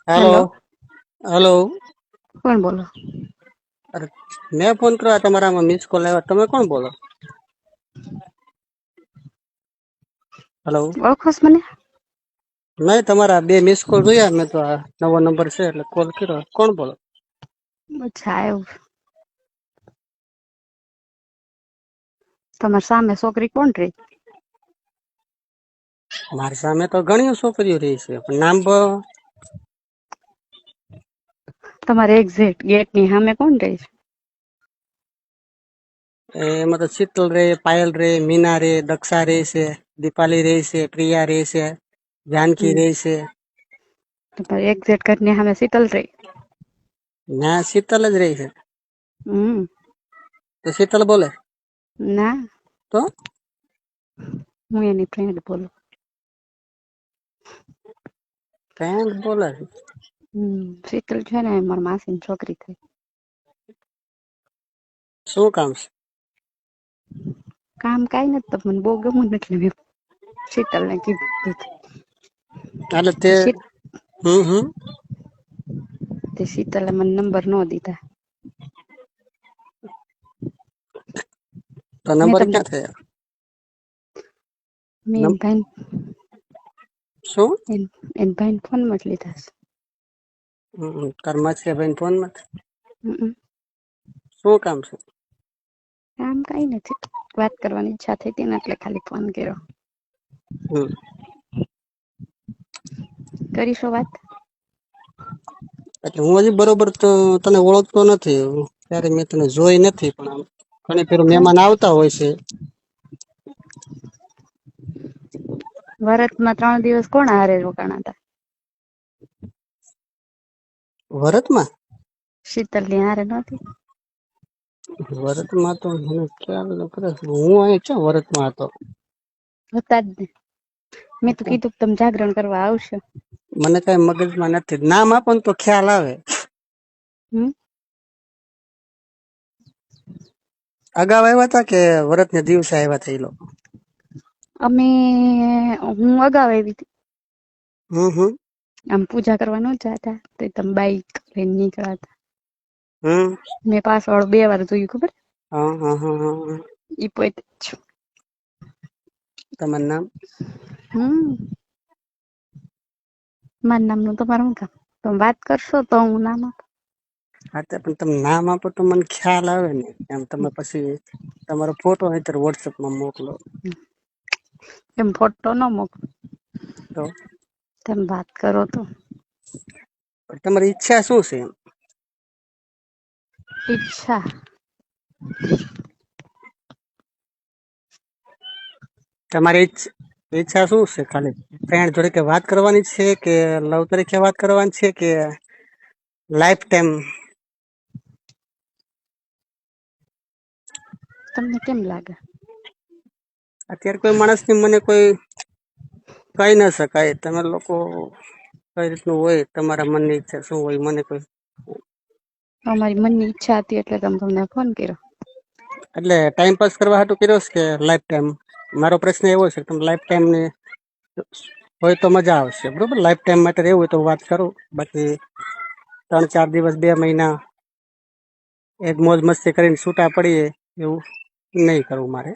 Hello. Hello. Hello. કોણ બોલો? અરે મેં ફોન કર્યો તમારામાં મિસ કોલ આવ્યો, તમે કોણ બોલો? હેલો. ઓળખો છો મને? નહીં, તમારા બે મિસ કોલ જોયા મેં તો, આ નવો નંબર છે એટલે કોલ કર્યો. કોણ બોલો? અચ્છા, એવું. તમારી સામે છોકરી કોણ રહી? મારી સામે તો ઘણી છોકરીઓ રહી છે, પણ નામ તમારે એક્ઝેક્ટ ગેટ ની સામે કોણ રહી છે? એમાં તો શીતલ રે, પાયલ રે, મીના રે, દક્ષા રે છે, દીપાલી રે છે, પ્રિયા રે છે, જાનકી રે છે. તમારે એક્ઝેક્ટ ઘર ની સામે શીતલ રહી? ના, શીતલ જ રહી છે. હમ. તો શીતલ બોલે? ના, તો હું એની ફ્રેન્ડ બોલું. ફ્રેન્ડ બોલે? શીતલ છે ને મારા માસીની છોકરી થઈ. શું કામ છે? કામ કઈ નથી, તો મને બહુ ગમું એટલે મેં શીતલ ને કીધું. એટલે તે તે શીતલે મને નંબર ન દીધા. તો મેં નંબર તમને ક્યાં થયા? મેં ભાઈ શું? એને ભાઈ ફોન માં જ લીધા છે. કર્મા છે ભાઈ ફોન માં? હમ. શું કામ છે? કામ કઈ નથી, વાત કરવાની ઈચ્છા થઈ હતી ને એટલે ખાલી ફોન કર્યો. હમ. કરીશું વાત? એટલે હું હજી બરોબર તો તને ઓળખતો નથી, ત્યારે મેં તને જોઈ નથી, પણ આમ ઘણી ફેર મહેમાન આવતા હોય છે. વરસમાં 3 દિવસ કોણ હારે રોકાણા હતા? વરતમાં? શીતલ ની હારે નહોતી? વરતમાં તો મને ખ્યાલ નથી, હું અહીં ક્યાં વરતમાં હતો? હતા જ ને. મેં તો કીધું તમે જાગરણ કરવા આવશો. મને કઈ મગજમાં નથી, નામ આપો ને તો ખ્યાલ આવે. હમ. અગાઉ આવ્યા હતા કે વરત ને દિવસે આવ્યા હતા એ લોકો? હું અગાઉ આવી હતી. હમ. આમ પૂજા કરવા ન જતા તો તમે બાઈક લઈને નીકળ્યા હતા. હમ. મેં પાસવાળું 2 વાર જોયું, ખબર? હા. ઈ પોતે જ. તમારું નામ? મારા નામનું તમારે શું કામ? તમે વાત કરશો તો હું નામ આપું. હા, પણ તમે નામ આપો તો મને ખ્યાલ આવે ને. એમ તમે પછી તમારો ફોટો હોય વોટ્સએપમાં મોકલો. એમ ફોટો ન મોકલો. તો તમે વાત કરો તો. તમારી ઈચ્છા શું છે એમ? ઈચ્છા? તમારી ઈચ્છા શું છે? ખાલી ફ્રેન્ડ જોડે વાત કરવાની છે, કે લવ તરીકે વાત કરવાની છે, કે લાઈફ ટાઈમ? તમને કેમ લાગે? અત્યારે કોઈ માણસની મને કોઈ કહી ના શકાય. તમે લોકો કઈ રીતનું હોય, તમારા મનની ઈચ્છા શું હોય, મને કોઈ અમારી મનની ઈચ્છા હતી એટલે તમને ફોન કર્યો. એટલે ટાઈમ પાસ કરવા હાટુ કર્યો છે કે લાઈફ ટાઈમ? મારો પ્રશ્ન એવો છે, તમે લાઈફ ટાઈમ ને હોય તો મજા આવશે, બરોબર? લાઈફ ટાઈમ માટે રહેવું હોય તો વાત કરું, બાકી 3-4 દિવસ, 2 મહિના એક મોજ મસ્તી કરીને છૂટા પડીએ એવું નહીં કરવું મારે.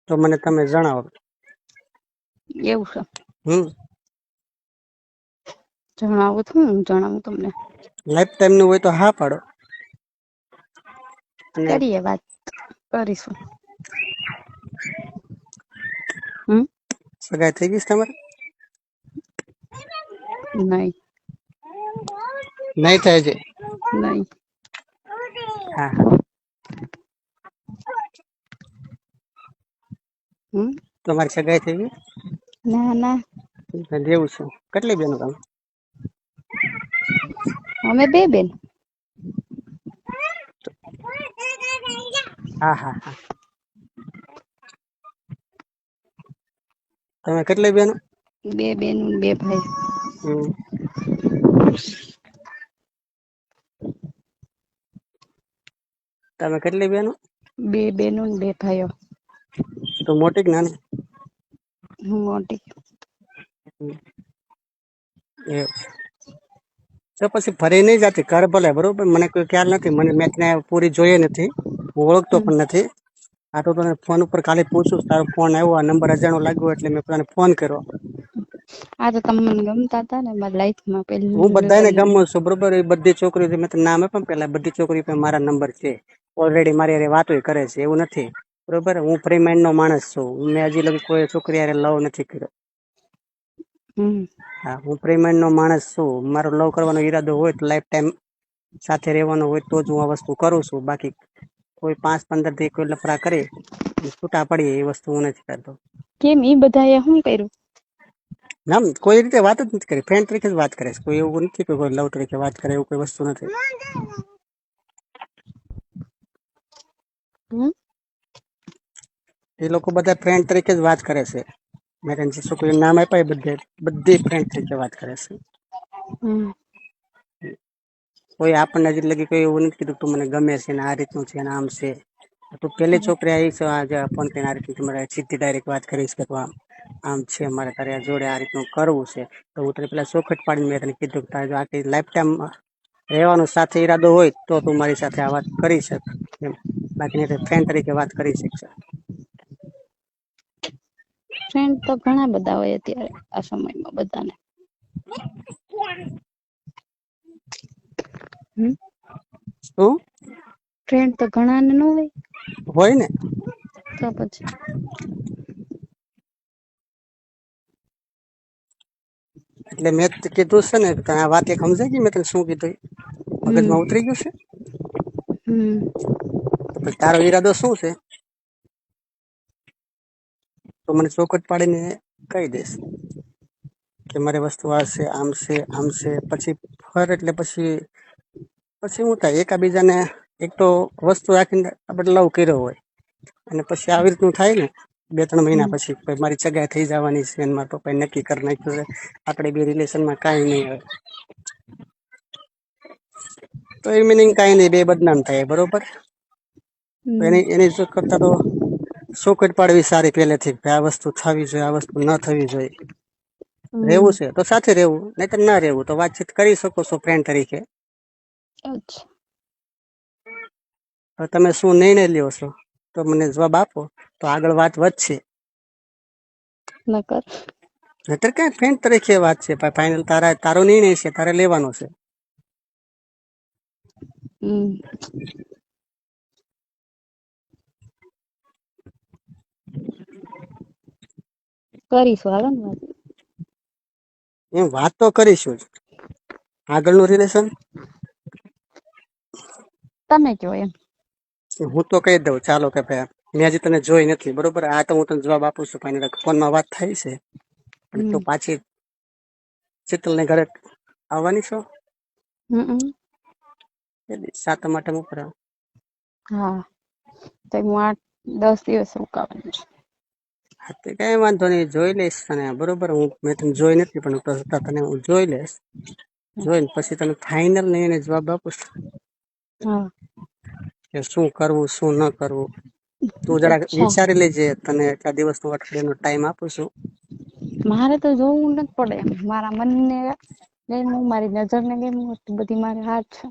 તો મને તમે જણાવો. એવું છે? જણાવું છું, હું જણાવું તમને. લાઈફ ટાઈમ નું હોય તો હા પાડો. અને કરીએ વાત, કરીશું. સગાઈ થઈ ગઈ છે તમારે? નહીં. નહીં થાય છે? નહીં. હા. તમારી સગાઈ થઈ ગઈ? ના. જેવું છે. કેટલી બેનો તમે? અમે 2 બેન. હા. તમે કેટલી બેનો? 2 બેન, 2 ભાઈ. હમ. તમે કેટલી બેનો? 2 બેનો ને 2 ભાઈઓ. તો મોટી કે નાની? હું મોટી. એ તો પછી ફરી નહીં જતી કર ભલે, બરોબર? મને કોઈ ખ્યાલ નથી, મેં તને પૂરી જોઈએ નથી, હું ઓળખતો પણ નથી. આ તો તને ફોન ઉપર ખાલી પૂછું, તારો ફોન આવ્યો, આ નંબર અજાણો લાગ્યો એટલે મેં તને ફોન કર્યો. આ તો તમે મને ગમતા હતા ને મારી લાઈફમાં હું પહેલી બધાને નજરની. ગમું છું, બરોબર? એ બધી છોકરીઓ મેં તને નામ આપ્યું પેલા, બધી છોકરીઓ પાસે મારા નંબર છે, ઓલરેડી મારી હારે વાતો કરે છે, એવું નથી, બરોબર? હું ફ્રી માઇન્ડ નો માણસ છું, મેં હજી લગી કોઈ છોકરી હારે લવ નથી કર્યો. હા, હું ફ્રી માઇન્ડ નો માણસ છું. મારો લવ કરવાનો ઈરાદો હોય તો લાઈફ ટાઈમ સાથે રહેવાનો હોય તો જ હું આ વસ્તુ કરું છું. બાકી કોઈ 5-15 થી કોઈ લફડા કરી છૂટા પડીએ એ વસ્તુ હું નથી કરતો. કેમ ઈ બધાએ શું કર્યું? ના, કોઈ રીતે વાત જ નથી કરી, ફ્રેન્ડ તરીકે જ વાત કરે છે. કોઈ એવું નથી કે કોઈ લવ તરીકે વાત કરે, એવું કોઈ વસ્તુ નથી. એ લોકો બધા ફ્રેન્ડ તરીકે જ વાત કરે છે. મેં તને જે છોકરીનું નામ આપ્યા એ બધી ફ્રેન્ડ તરીકે વાત કરે છે. કોઈ આપણને હજી લગી કોઈ એવું નથી કીધું તું મને ગમે છે ને આ રીતનું છે ને આમ છે. તું પેલી છોકરી આવી છે આજે ફોન કરીને આ રીતનું તમારે સીધી ડાયરેક્ટ વાત કરીશ કે આમ છે, મારે તારે જોડે આ રીતનું કરવું છે. તો હું તને પેલા ચોખટ પાડીને મેં તને કીધું કે તારે આખી લાઈફ ટાઈમ રહેવાનો સાથે ઈરાદો હોય તો તું મારી સાથે આ વાત કરી શક એમ, બાકી નહીં ફ્રેન્ડ તરીકે વાત કરી શકશે. ફ્રેન્ડ તો ઘણા બધા હોય અત્યારે આ સમયમાં બધાને. શું? ફ્રેન્ડ તો ઘણા ને ન હોય ને. તો પછી એટલે મેં કીધું છે ને તને આ વાત એક સમજાય ગઈ? મેં તને શું કીધું મગજમાં ઉતરી ગયું છે? તો પછી તારો ઈરાદો શું છે તો મને ચોખટ પાડીને કહી દેશ કે મારી વસ્તુ આ છે, આમ છે, આમ છે. પછી ફર એટલે પછી શું થાય, એકાબીજાને એક તો વસ્તુ રાખીને આપણે લવ કર્યો હોય અને પછી આવી રીતનું થાય ને 2-3 મહિના પછી મારી સગાઈ થઈ જવાની છે, મારા પપ્પાએ નક્કી કરી નાખ્યું છે, આપણે બે રિલેશનમાં કાંઈ નહીં આવે તો એ મિનિંગ કાંઈ નહીં, બે બદનામ થાય, બરોબર? એની કરતા તો ચોખટ પાડવી સારી પહેલેથી, આ વસ્તુ થવી જોઈએ, આ વસ્તુ ન થવી જોઈએ. રહેવું છે તો સાથે રહેવું, નહીતર ના રહેવું તો વાતચીત કરી શકો છો ફ્રેન્ડ તરીકે. હવે તમે શું નિર્ણય લ્યો છો તો મને જવાબ આપો, તો આગળ વાત વધશે. નહીતર કઈ ફ્રેન્ડ તરીકે વાત છે, ફાઇનલ તારો નિર્ણય છે, તારે લેવાનો છે. કરીશું હાલો ને વાત. એમ વાત તો કરીશું જ, આગળનું રિલેશન તમે કહો એમ. હું તો કહી દઉં, ચાલો કે ભાઈ મેં હજી તને જોઈ નથી, બરોબર? આ તો હું તને જવાબ આપું છું, ફાઇનલ ફોનમાં વાત થઈ છે, પણ તો પાછી શીતલને ઘરે આવવાની છો? 7 આઠમ ઉપર. હા, તો હું 8-10 દિવસ રોકાવાની છું. હા, તે કઈ વાંધો નહીં, જોઈ લઈશ તને, બરોબર? મેં તને જોઈ નથી પણ તને હું જોઈ લઈશ, જોઈને પછી તને ફાઇનલ ને એને જવાબ આપું કે શું કરવું શું ન કરવું. તું જરાક વિચારી લેજે, તને એટલા દિવસનો અઠવાડિયાનો ટાઈમ આપું છું. મારે તો જોવું નથી પડે, મારા મનને ગમ્યું, મારી નજરને ગમ્યું, બધી મારી હાથ છે.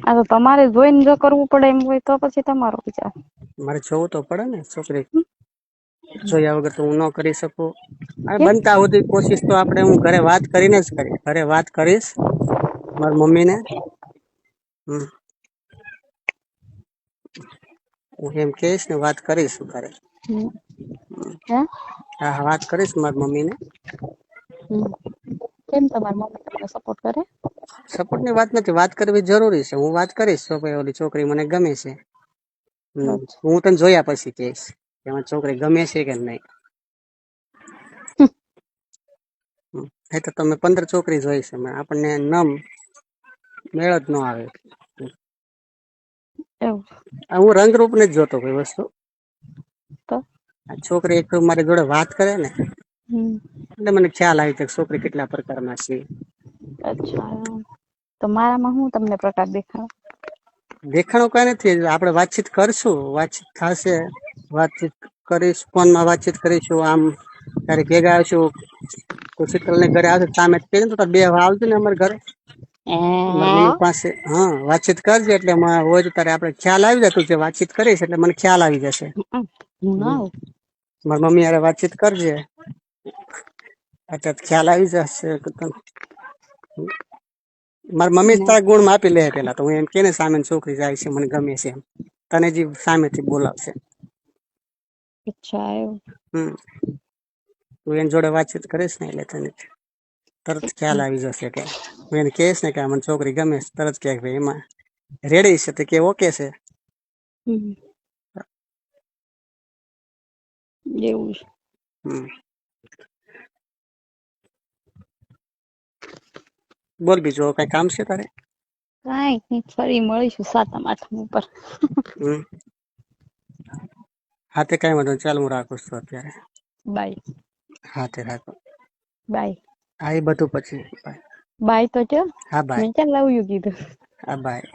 આ તો તમારે જોઈને જો કરવું પડે એમ હોય તો પછી તમારો વિચાર. મારે જોવું તો પડે ને, છોકરી જોયા વગર તો હું ન કરી શકું. અને કેમ? બનતા સુધી કોશિશ તો આપણે હું ઘરે વાત કરીને જ કરીશ, ઘરે વાત કરીશ મારી મમ્મીને. હું એમ કહીશ ને વાત કરીશ ઘરે. હા, વાત કરીશ મારી મમ્મીને. કેમ તમારી મમ્મી તમને સપોર્ટ કરે? સપોર્ટ ની વાત નથી, વાત કરવી જરૂરી છે. હું વાત કરીશ તો ભાઈ ઓલી છોકરી મને ગમે છે. હું તને જોયા પછી કહીશ કે મને છોકરી ગમે છે કે નહીં. એ તો તમે 15 છોકરી જોઈ છે, આપણને મેળ જ ન આવે. હું રંગરૂપ ને જ જોતો કોઈ વસ્તુ. છોકરી એક મારી જોડે વાત કરે ને એટલે મને ખ્યાલ આવી જાય છોકરી કેટલા પ્રકારમાં છે. અચ્છા, તો મારામાં હું તમને પ્રકાર દેખાડો? દેખાણું કઈ નથી, આપણે વાતચીત કરશું, વાતચીત થશે, વાતચીત કરીશ, ફોનમાં વાતચીત કરીશું. આમ તારે ભેગા આવશું, તું શીતલ ને ઘરે આવશે સામે જ કહીને તો તારે બે આવજો ને અમારા ઘરે, મારી મમ્મી પાસે. હા, વાતચીત કરજે એટલે હોય તો તારે આપણે ખ્યાલ આવી જાય. તું જે વાતચીત કરીશ એટલે મને ખ્યાલ આવી જશે. હું ના આવું. મારી મમ્મી યારે વાતચીત કરજે એટલે ખ્યાલ આવી જશે. મારી મમ્મી તારા ગુણ માપી લે પેલા તો. હું એમ કે ને સામે છોકરી જાય છે મને ગમે છે એમ, તને જે સામેથી બોલાવશે. અચ્છા એવું. તું એની જોડે વાતચીત કરીશ ને એટલે તને તરત ખ્યાલ આવી જશે. કે હું એને કહીશ ને કે મને છોકરી ગમે છે, તરત કે ભાઈ એમાં રેડી છે તો કે ઓકે છે. એવું છે. બોલ બીજું કઈ કામ છે તારે? કાંઈ નહીં, ફરી મળીશું 7મ 8મ ઉપર. હા તે કઈ વાંધો નહીં. ચાલ હું રાખું છું અત્યારે. બાય. હા તે રાખો. બાય. હા એ બધું પછી. બાય તો ચો. હા બાય. મેં ક્યાં લવ યુ કીધું. હા બાય.